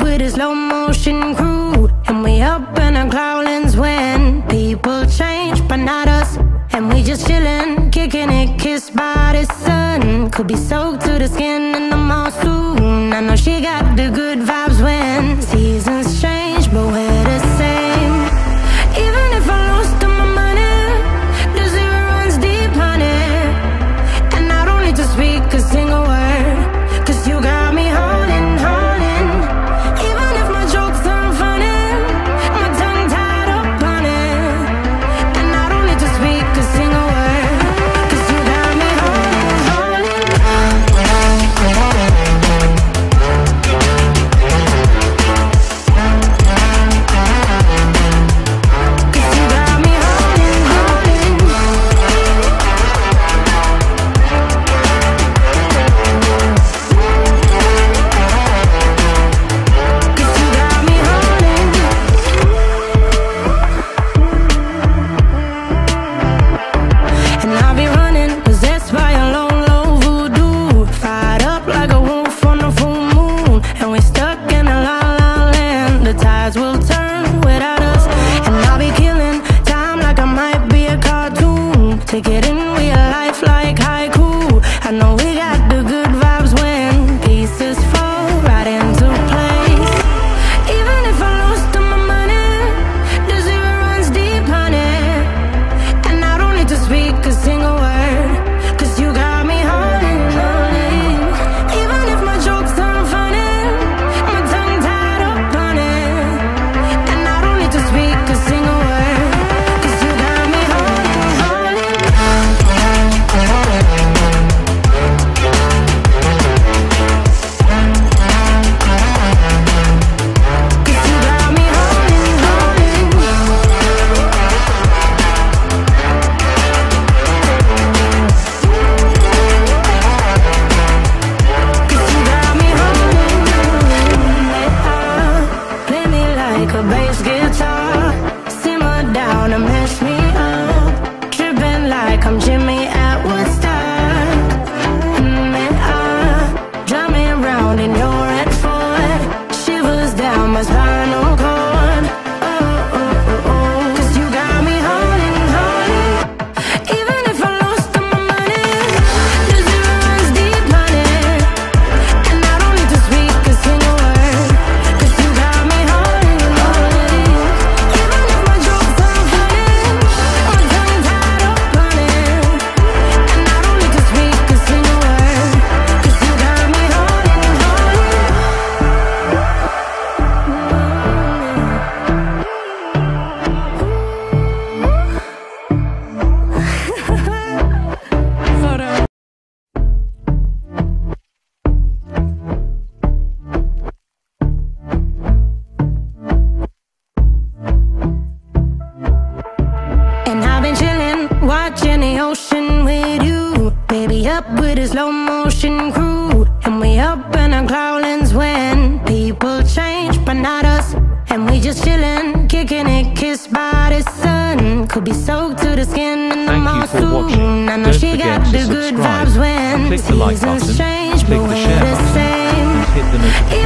with a slow motion crew, and we up in our growlings when people change, but not us. And we just chillin', kicking it, kissed by the sun. Could be soaked to the skin in the mall soon. I know she got the good vibes when seasons change, but we're the same. Even if I lost all my money, the zero runs deep, honey. And I don't need to speak a single word, 'cause you got me holding, holding. Even if my jokes aren't funny, my tongue tied up on it. And I don't need to speak a single word, 'cause you got me holding, holding. 'Cause you got me holding, holding. 'Cause you got me holding. And I'll be running, possessed by a low, low voodoo. Fired up like a wolf on a full moon. And we're stuck in a la la land. The tides will turn without us. And I'll be killing time like I might be a cartoon. Take it in real life like haiku. I know we got the good vibes when pieces fall right into place. Even if I lost all my money, the zero runs deep, honey. And I don't need to speak a single word, 'cause you got me holding, holding. Even if my jokes aren't funny, my tongue tied up on it. And I don't need to speak a single word, 'cause you got me holding, holding. 'Cause you got me holding, holding. 'Cause you got me holding. Play me like a bass guitar, simmer down and mash me up, tripping like I'm Jimmy at Woodstock. Drive me around in your red Ford, shivers down my spinal cord. Oh, oh, oh, oh. 'Cause you got me holding, holding. Even if I lost all my money, the zero runs deep, honey. And I don't need to speak a single word, 'cause you got me holding, holding. Even if my jokes aren't funny, my tongue tied up on it. And I don't need to speak a single word, 'cause you got me holding, holding. Hold on. And I've been chillin', watching the ocean with you. Baby, up with a slow motion crew. And we up in our growlings when people change, but not us. And we just chillin', kicking it, kissed by the sun. Could be soaked to the skin in the Thank you mall for watching. soon. I know Don't she forget got to the good subscribe, vibes when click the like seasons button, change, click but the we're share the button, same. and hit the notification